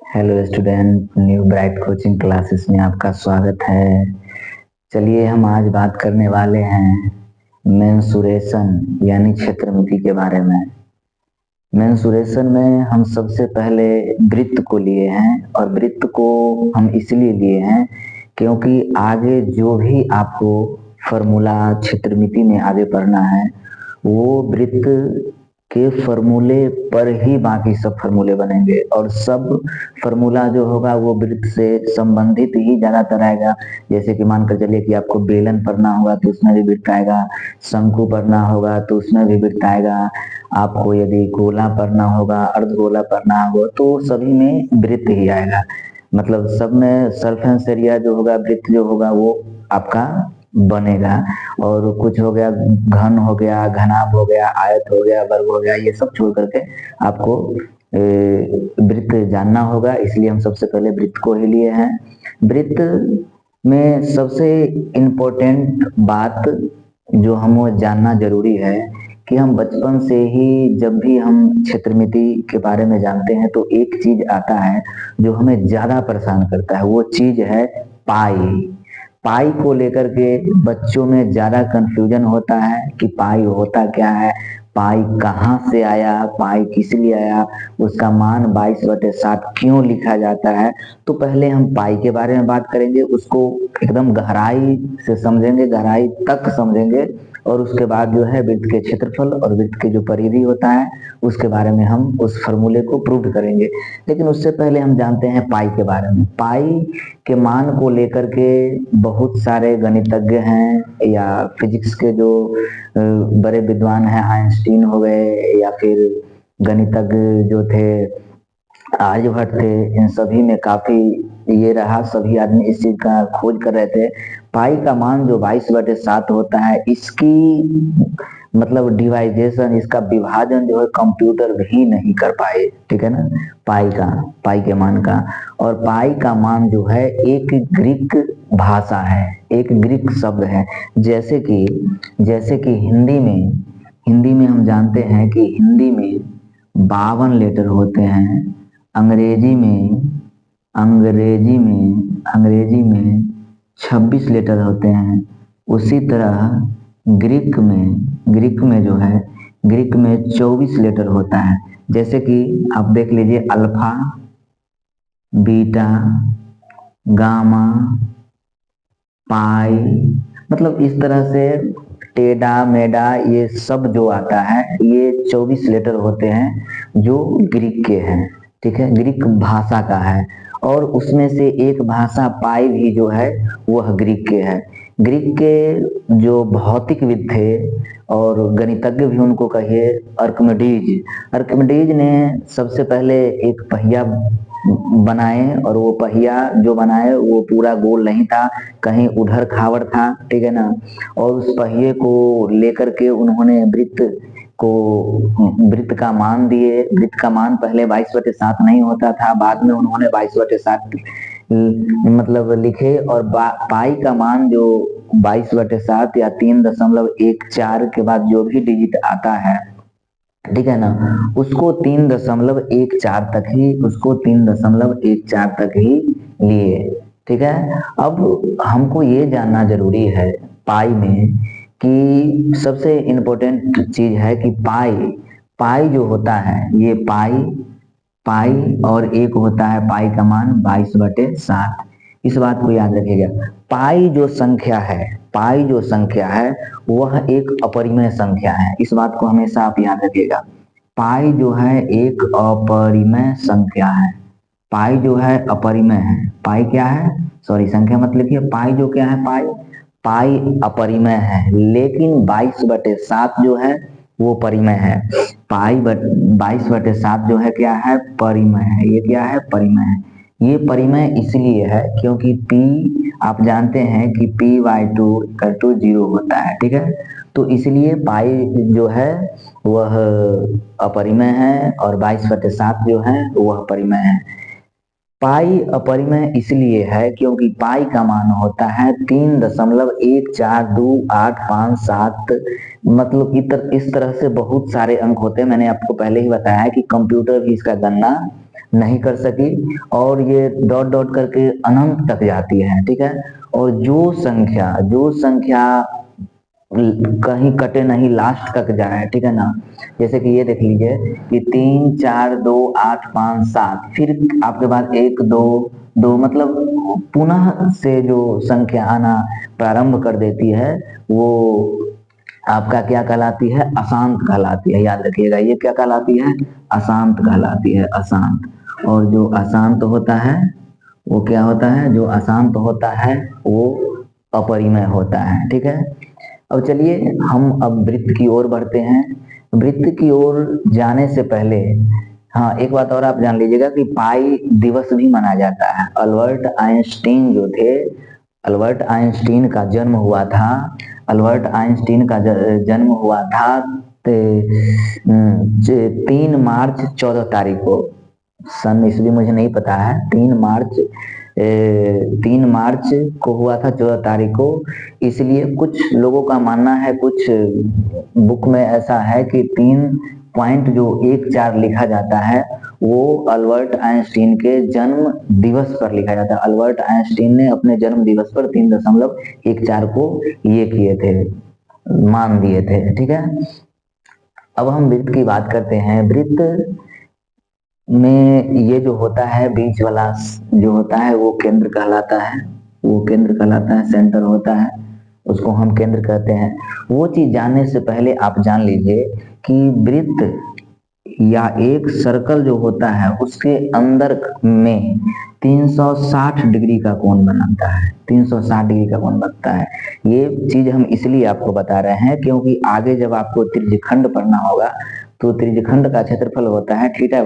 Hello student, new bright coaching classes में आपका स्वागत है। चलिए हम आज बात करने वाले हैं मेंसुरेशन यानी क्षेत्रमिति के बारे में। मेंसुरेशन में हम सबसे पहले वृत्त को लिए हैं और वृत्त को हम इसलिए लिए हैं क्योंकि आगे जो भी आपको फॉर्मूला क्षेत्रमिति में आगे पढ़ना है वो वृत्त के फॉर्मूले पर ही बाकी सब फॉर्मूले बनेंगे और सब फॉर्मूला जो होगा वो वृत्त से संबंधित ही ज्यादातर आएगा। जैसे कि मानकर चलिए कि आपको बेलन पढ़ना होगा तो उसमें भी वृत्त आएगा, शंकु पढ़ना होगा तो उसमें भी वृत्त आएगा, आपको यदि गोला पढ़ना होगा, अर्धगोला पढ़ना होगा तो सभी में वृत्त ही आएगा। मतलब सब में सरफेस एरिया जो होगा, वृत्त जो होगा वो आपका बनेगा। और कुछ हो गया घन हो गया, घनाभ हो गया, आयत हो गया, वर्ग हो गया, ये सब छोड़ करके आपको वृत्त जानना होगा। इसलिए हम सबसे पहले वृत्त को ही लिए हैं। वृत्त में सबसे इम्पोर्टेंट बात जो हमें जानना जरूरी है कि हम बचपन से ही जब भी हम क्षेत्रमिति के बारे में जानते हैं तो एक चीज आता है जो हमें ज्यादा परेशान करता है, वो चीज है पाई। पाई को लेकर के बच्चों में ज्यादा कंफ्यूजन होता है कि पाई होता क्या है, पाई कहाँ से आया, पाई किस लिए आया, उसका मान 22/7 क्यों लिखा जाता है। तो पहले हम पाई के बारे में बात करेंगे, उसको एकदम गहराई से समझेंगे, गहराई तक समझेंगे और उसके बाद जो है वृत्त के क्षेत्रफल और वृत्त के जो परिधि होता है उसके बारे में हम उस फॉर्मूले को प्रूव करेंगे। लेकिन उससे पहले हम जानते हैं पाई के बारे में। पाई के मान को लेकर के बहुत सारे गणितज्ञ हैं या फिजिक्स के जो बड़े विद्वान हैं, आइंस्टीन हो गए या फिर गणितज्ञ जो थे आर्यभट्ट थे, इन सभी में काफी ये रहा, सभी आदमी इस चीज का खोज कर रहे थे। पाई का मान जो 22/7 होता है, इसकी मतलब डिवाइजेशन, इसका विभाजन जो है कंप्यूटर भी नहीं कर पाए। ठीक है ना, पाई के मान का। और पाई का मान जो है एक ग्रीक भाषा है, एक ग्रीक शब्द है। जैसे कि हिंदी में हम जानते हैं कि हिंदी में 52 लेटर होते हैं, अंग्रेजी में 26 लेटर होते हैं। उसी तरह ग्रीक में जो है, ग्रीक में 24 लेटर होता है। जैसे कि आप देख लीजिए अल्फा, बीटा, गामा, पाई, मतलब इस तरह से टेढ़ा मेढ़ा ये सब जो आता है ये 24 लेटर होते हैं जो ग्रीक के हैं। ठीक है, ग्रीक भाषा का है। और उसमें से एक भाषा पाई भी जो है वह ग्रीक के है। ग्रीक के जो भौतिकविद थे और गणितज्ञ भी उनको कहिए, अर्किमिडीज ने सबसे पहले एक पहिया बनाए और वो पहिया जो बनाए वो पूरा गोल नहीं था, कहीं उधर खावड़ था। ठीक है ना, और उस पहिए को लेकर के उन्होंने वृत्त का मान दिए। वृत्त का मान पहले 22/7 नहीं होता था, बाद में उन्होंने 22/7 मतलब लिखे और पाई का मान जो 22/7 या 3.14 के बाद जो भी डिजिट आता है, ठीक है ना, उसको 3.14 तक ही लिए। ठीक है, अब हमको ये जानना जरूरी है पाई में कि सबसे इम्पोर्टेंट चीज है कि पाई जो होता है ये पाई और एक होता है पाई का मान 22/7। इस बात को याद रखिएगा। पाई जो संख्या है वह एक अपरिमेय संख्या है। इस बात को हमेशा आप याद रखिएगा। पाई जो है एक अपरिमेय संख्या है। पाई जो है अपरिमेय है। पाई क्या है, सॉरी संख्या मत लिखिए, पाई जो क्या है, पाई अपरिमेय है, लेकिन 22/7 जो है वो परिमेय है। पाई 22/7 जो है क्या है, परिमेय है। ये क्या है, परिमेय है। ये परिमेय इसलिए है क्योंकि P आप जानते हैं कि P/2 0 होता है। ठीक है, तो इसलिए पाई जो है वह अपरिमेय है और 22/7 जो है वह परिमेय है। पाई अपरिमेय इसलिए है क्योंकि पाई का मान होता है 3.1428557, मतलब इस तरह से बहुत सारे अंक होते हैं। मैंने आपको पहले ही बताया है कि कंप्यूटर भी इसका गणना नहीं कर सकी, और ये डॉट डॉट करके अनंत तक जाती है, ठीक है। और जो संख्या कहीं कटे नहीं, लास्ट तक जाए, ठीक है ना। जैसे कि ये देख लीजिए कि 3 4 2 8 5 7, फिर आपके पास 1 2 2, मतलब पुनः से जो संख्या आना प्रारंभ कर देती है वो आपका क्या कहलाती है, अशांत कहलाती है। याद रखिएगा, ये क्या कहलाती है, अशांत कहलाती है, अशांत। और जो अशांत होता है वो क्या होता है, जो अशांत होता है वो अपरिमेय होता है, ठीक है। अब चलिए हम अब वृत्त की ओर बढ़ते हैं। वृत्त की ओर जाने से पहले हाँ, एक बात और आप जान लीजिएगा कि पाई दिवस भी मनाया जाता है। अल्बर्ट आइंस्टीन जो थे, अल्बर्ट आइंस्टीन का जन्म हुआ था, अल्बर्ट आइंस्टीन का जन्म हुआ था 3 मार्च 14 तारीख को। सन ईस्वी मुझे नहीं पता है, 3 मार्च को हुआ था, 14 तारीख को। इसलिए कुछ लोगों का मानना है, कुछ बुक में ऐसा है कि 3.14 लिखा जाता है, वो अल्बर्ट आइंस्टीन के जन्म दिवस पर लिखा जाता है। अल्बर्ट आइंस्टीन ने अपने जन्म दिवस पर 3.14 को ये किए थे, मान दिए थे, ठीक है। अब हम वृत्त की बात करते हैं। वृत्त में ये जो होता है बीच वाला जो होता है वो केंद्र कहलाता है, वो केंद्र कहलाता है, सेंटर होता है, उसको हम केंद्र कहते हैं। वो चीज जानने से पहले आप जान लीजिए कि वृत्त या एक सर्कल जो होता है उसके अंदर में 360 डिग्री का कोण बनाता है, 360 डिग्री का कोण बनता है। ये चीज हम इसलिए आपको बता रहे हैं क्योंकि आगे जब आपको त्रिज्यखंड पढ़ना होगा तो त्रिज्यखंड का क्षेत्रफल होता है थीटा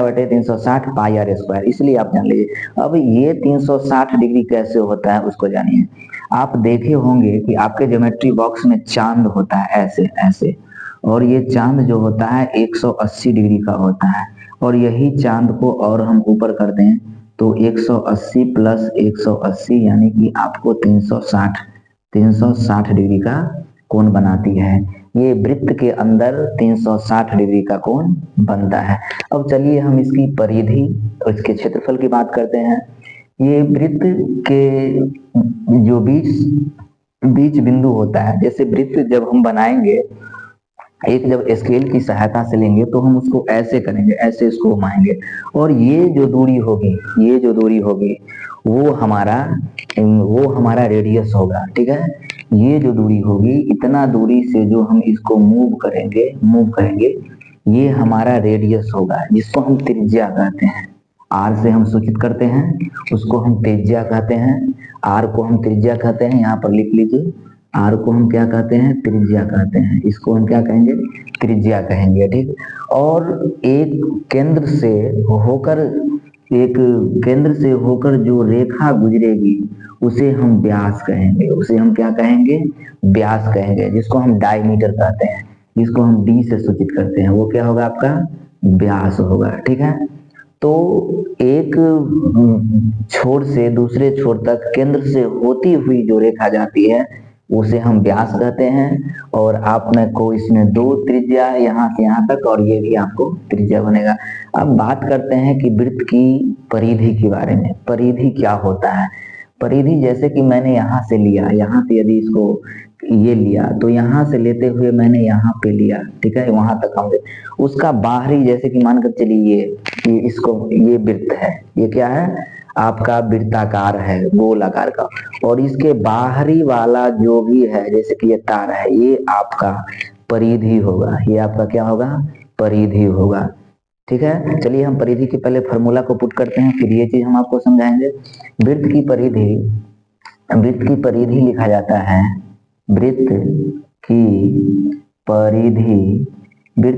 बटे 360 पाई आर स्क्वायर, इसलिए आप जान लीजिए। अब ये 360 डिग्री कैसे होता है उसको जानिए। आप देखे होंगे कि आपके ज्योमेट्री बॉक्स में चांद होता है ऐसे ऐसे, और ये चांद जो होता है 180 डिग्री का होता है, और यही चांद को और हम ऊपर कर दें तो 180 प्लस 180 यानी कि आपको 360 डिग्री का कोण बनाती है। ये वृत्त के अंदर 360 डिग्री का कोण बनता है। अब चलिए हम इसकी परिधि और इसके क्षेत्रफल की बात करते हैं। ये वृत्त के जो बीच बिंदु होता है, जैसे वृत्त जब हम बनाएंगे, एक जब स्केल की सहायता से लेंगे तो हम उसको ऐसे करेंगे, ऐसे इसको घुमाएंगे, और ये जो दूरी होगी वो हमारा रेडियस होगा, ठीक है। ये जो दूरी होगी, इतना दूरी से जो हम इसको मूव करेंगे, ये हमारा रेडियस होगा, जिसको हम त्रिज्या कहते हैं। आर से हम सूचित करते हैं, उसको हम त्रिज्या कहते हैं। आर को हम त्रिज्या कहते हैं, यहाँ पर लिख लीजिए। आर को हम क्या कहते हैं, त्रिज्या कहते हैं। इसको हम क्या कहेंगे, त्रिज्या कहेंगे, ठीक। और एक केंद्र से होकर जो रेखा गुजरेगी उसे हम व्यास कहेंगे, उसे हम क्या कहेंगे, व्यास कहेंगे, जिसको हम डायमीटर कहते हैं, जिसको हम डी से सूचित करते हैं, वो क्या होगा, आपका व्यास होगा, ठीक है। तो एक छोर से दूसरे छोर तक केंद्र से होती हुई जो रेखा जाती है उसे हम व्यास कहते हैं, और आपने को इसमें 2 त्रिज्या यहाँ से यहाँ तक, और ये भी आपको त्रिज्या बनेगा। अब बात करते हैं कि वृत्त की परिधि के बारे में। परिधि क्या होता है, परिधि जैसे कि मैंने यहाँ से लिया, यहाँ से यदि इसको ये लिया तो यहाँ से लेते हुए मैंने यहाँ पे लिया, ठीक है, वहां तक हम उसका बाहरी, जैसे कि मानकर चलिए ये वृत्त है, ये क्या है, आपका वृत्ताकार है, गोल आकार का, और इसके बाहरी वाला जो भी है, जैसे कि ये तार है, ये आपका परिधि होगा, ये आपका क्या होगा, परिधि होगा, ठीक है। चलिए हम परिधि के पहले फॉर्मूला को पुट करते हैं, फिर ये चीज हम आपको समझाएंगे। वृत्त की परिधि लिखा जाता है, वृत्त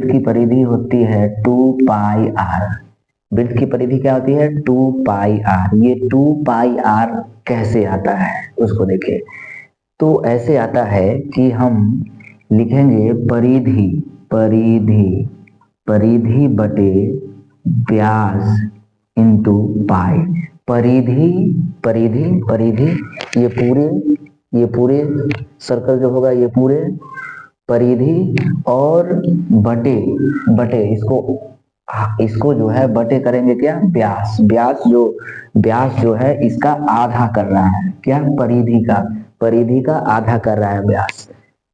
की परिधि होती है 2 पाई आर। वृत्त की परिधि क्या होती है, 2 पाई आर। ये 2 पाई आर कैसे आता है उसको देखिए। तो ऐसे आता है कि हम लिखेंगे परिधि बटे व्यास इंटू पाई। परिधि ये पूरे सर्कल जो होगा, ये पूरे परिधि, और बटे इसको इसको जो है बटे करेंगे क्या, व्यास। व्यास जो है इसका आधा कर रहा है, क्या, परिधि का आधा कर रहा है व्यास,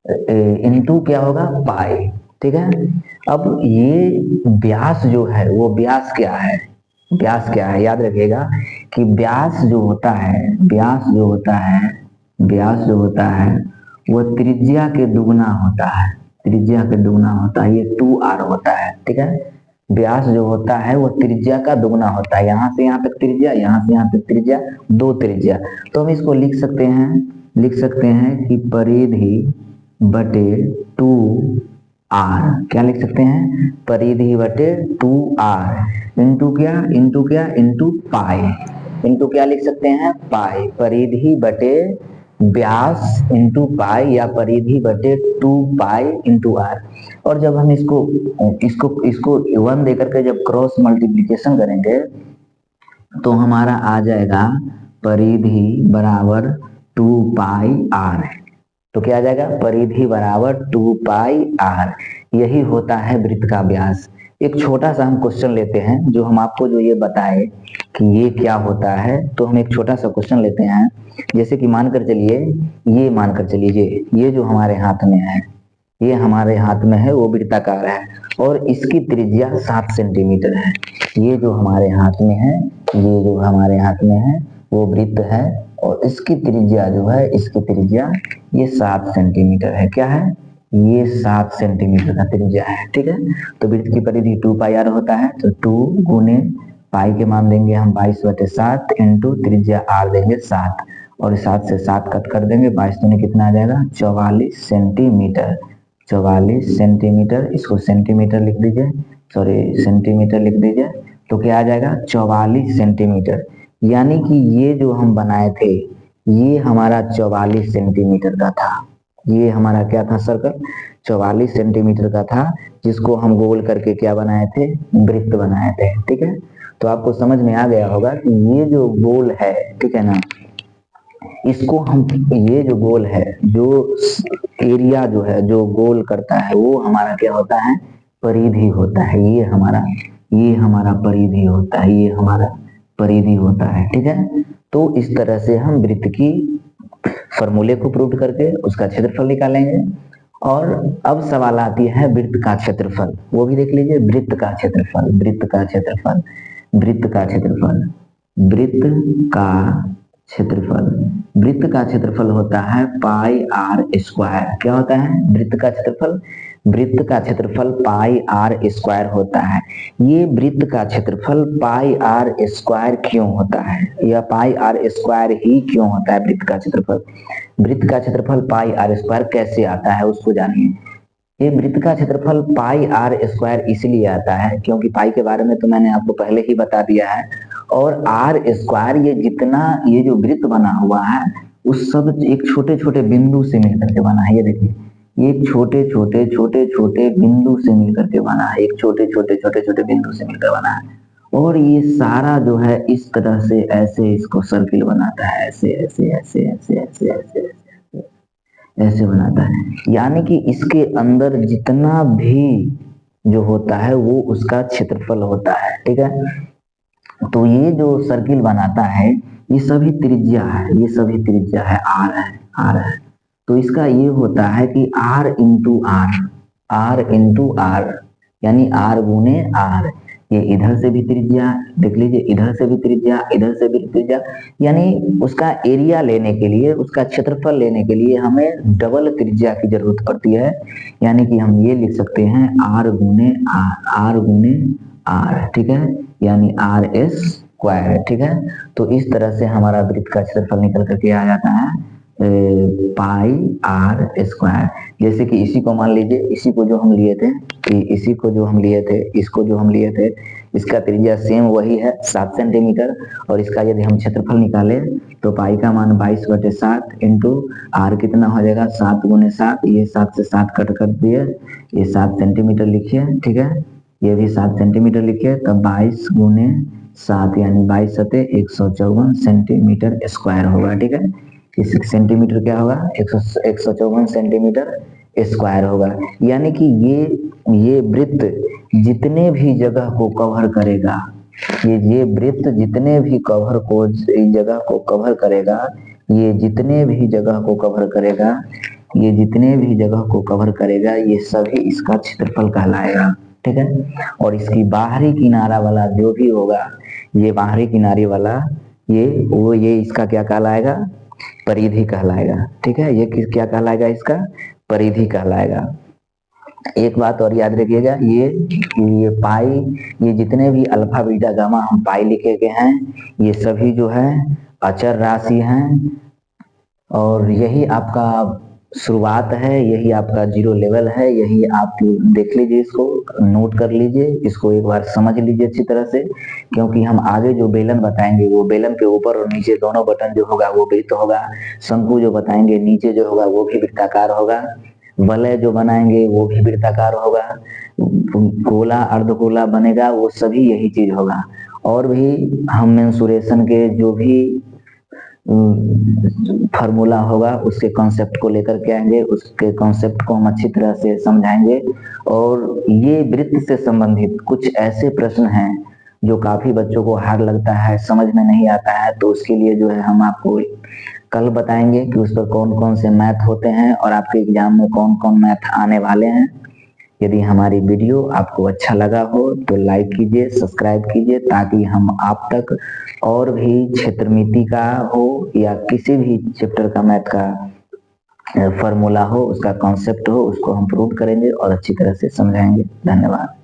इनटू क्या होगा, पाई। ठीक है। अब ये व्यास जो है वो व्यास क्या है, व्यास क्या है, याद रखिएगा कि व्यास जो होता है, व्यास जो होता है वो त्रिज्या के दुगना होता है, त्रिज्या के दुगना होता है, ये 2r होता है। ठीक है। व्यास जो होता है वो त्रिज्या का दुगना होता है, यहां से यहां तक त्रिज्या, यहां से यहां तक त्रिज्या, 2 त्रिज्या। तो हम इसको लिख सकते हैं कि परिधि बटे 2r, क्या लिख सकते हैं, परिधि बटे 2r इंटू क्या, इंटू पाई, इंटू क्या लिख सकते हैं, पाई, परिधि बटे व्यास इंटू पाई, या परिधि बटे 2 पाई इंटू आर। और जब हम इसको 1 देकर के जब क्रॉस मल्टीप्लीकेशन करेंगे तो हमारा आ जाएगा परिधि बराबर 2 पाई आर। तो क्या आ जाएगा, परिधि बराबर 2 पाई आर। यही होता है वृत्त का व्यास। एक छोटा सा हम क्वेश्चन लेते हैं, जो हम आपको जो ये बताए कि ये क्या होता है, तो हम एक छोटा सा क्वेश्चन लेते हैं। जैसे कि मानकर चलिए ये जो हमारे हाथ में है, ये हमारे हाथ में है, वो वृत्ताकार है और इसकी त्रिज्या 7 सेंटीमीटर है। ये जो हमारे हाथ में है, वो वृत्त है और इसकी त्रिज्या जो है, ये 7 सेंटीमीटर है। क्या है, ये 7 सेंटीमीटर का त्रिज्या है। ठीक है। तो वृत्त की परिधि 2 पाई आर होता है, तो 2 गुने पाई के मान देंगे हम 22/7 इंटू त्रिज्या आर देंगे 7, और 7 से 7 कट कर देंगे, 22 दूनी कितना आ जाएगा, 44 सेंटीमीटर। 44 सेंटीमीटर, इसको सेंटीमीटर लिख दीजिए, सेंटीमीटर लिख दीजिए। तो क्या आ जाएगा, 44 सेंटीमीटर। यानी कि ये जो हम बनाए थे, ये हमारा 44 सेंटीमीटर का था। ये हमारा क्या था, सर्कल 44 सेंटीमीटर का था, जिसको हम गोल करके क्या बनाए थे, वृत्त बनाए थे। ठीक है। तो आपको समझ में आ गया होगा कि ये जो गोल है, ठीक है ना, इसको हम, ये जो गोल है, जो एरिया जो है, जो गोल करता है, वो हमारा क्या होता है, परिधि होता है। ये हमारा परिधि होता है, ये हमारा परिधि होता है। ठीक है। तो इस तरह से हम वृत्त की फॉर्मूले को प्रूव करके उसका क्षेत्रफल निकालेंगे। और अब सवाल आती है वृत्त का क्षेत्रफल, वो भी देख लीजिए। वृत्त का क्षेत्रफल वृत्त का क्षेत्रफल होता है पाई आर स्क्वायर। क्या होता है, वृत्त का क्षेत्रफल पाई आर स्क्वायर होता है। ये वृत्त का क्षेत्रफल पाई आर स्क्वायर क्यों होता है, या पाई आर स्क्वायर ही क्यों होता है वृत्त का क्षेत्रफल पाई आर स्क्वायर कैसे आता है, उसको जानिए। ये वृत्त का क्षेत्रफल पाई आर स्क्वायर इसलिए आता है क्योंकि पाई के बारे में तो मैंने आपको पहले ही बता दिया है, और आर स्क्वायर ये जितना ये जो वृत्त बना हुआ है, उस सब एक छोटे छोटे बिंदु से मिलकर के बना है। ये देखिए, ये छोटे छोटे बिंदु से मिलकर के बना है, एक छोटे छोटे बिंदु से मिलकर बना है। और ये सारा जो है इस तरह से ऐसे इसको सर्किल बनाता है, ऐसे बनाता है। यानी कि इसके अंदर जितना भी जो होता है वो उसका क्षेत्रफल होता है। ठीक है। तो ये जो सर्किल बनाता है, ये सभी त्रिज्या है, आर है। तो इसका ये होता है कि आर इंटू आर, यानी आर गुने आर। ये इधर से भी त्रिज्या, देख लीजिए, इधर से भी त्रिज्या, यानी उसका एरिया लेने के लिए, उसका क्षेत्रफल लेने के लिए हमें डबल त्रिज्या की जरूरत पड़ती है। यानी कि हम ये लिख सकते हैं आर गुने आर। ठीक है। यानी आर स्क्वायर। ठीक है। तो इस तरह से हमारा वृत्त का क्षेत्रफल निकल करके आ जाता है पाई आर स्क्वायर। जैसे कि इसी को मान लीजिए, इसको जो हम लिए थे, इसका त्रिज्या सेम वही है 7 सेंटीमीटर, और इसका यदि हम क्षेत्रफल निकाले तो पाई का मान 22/7 इंटू आर कितना हो जाएगा, 7 गुने 7, ये 7 से 7 कट कर दिए, ये 7 सेंटीमीटर लिखिए। ठीक है। ये भी 7 सेंटीमीटर लिखिए, तब 22 गुने 7 यानी 22 सते 154 सेंटीमीटर स्क्वायर होगा। ठीक है। इस सेंटीमीटर क्या होगा, 154 सेंटीमीटर स्क्वायर होगा। यानी कि ये वृत्त जितने भी जगह को कवर करेगा, ये वृत्त जितने भी जगह को कवर करेगा, ये जितने भी जगह को कवर करेगा, ये जितने भी जगह को कवर करेगा, ये सभी इसका क्षेत्रफल कहलाएगा। ठीक है। और इसकी बाहरी किनारा वाला जो भी होगा, ये बाहरी किनारे वाला ये इसका क्या कहलाएगा? परिधि कहलाएगा। ठीक है। ये क्या कहलाएगा? इसका परिधि कहलाएगा। एक बात और याद रखिएगा, ये पाई, ये जितने भी अल्फा बीटा गामा हम पाई लिखे के हैं, ये सभी जो है अचर राशि हैं, और यही आपका शुरुआत है, यही आपका जीरो लेवल है। यही आप देख लीजिए, इसको नोट कर लीजिए, इसको एक बार समझ लीजिए अच्छी तरह से, क्योंकि हम आगे जो बेलन बताएंगे वो बेलन के ऊपर और नीचे दोनों बटन जो होगा वो वृत्त होगा। शंकु जो बताएंगे नीचे जो होगा वो भी वृत्ताकार होगा। वलय जो बनाएंगे वो भी वृत्ताकार होगा। गोला अर्धगोला बनेगा, वो सभी यही चीज होगा। और भी हम मेंसुरेशन के जो भी फार्मूला होगा उसके कॉन्सेप्ट को लेकर के आएंगे, उसके कॉन्सेप्ट को हम अच्छी तरह से समझाएंगे। और ये वृत्त से संबंधित कुछ ऐसे प्रश्न हैं जो काफी बच्चों को हार्ड लगता है, समझ में नहीं आता है, तो उसके लिए जो है हम आपको कल बताएंगे कि उस पर कौन कौन से मैथ होते हैं और आपके एग्जाम में कौन कौन मैथ आने वाले हैं। यदि हमारी वीडियो आपको अच्छा लगा हो तो लाइक कीजिए, सब्सक्राइब कीजिए, ताकि हम आप तक और भी क्षेत्रमिति का हो या किसी भी चैप्टर का मैथ का फॉर्मूला हो, उसका कॉन्सेप्ट हो, उसको हम प्रूव करेंगे और अच्छी तरह से समझाएंगे। धन्यवाद।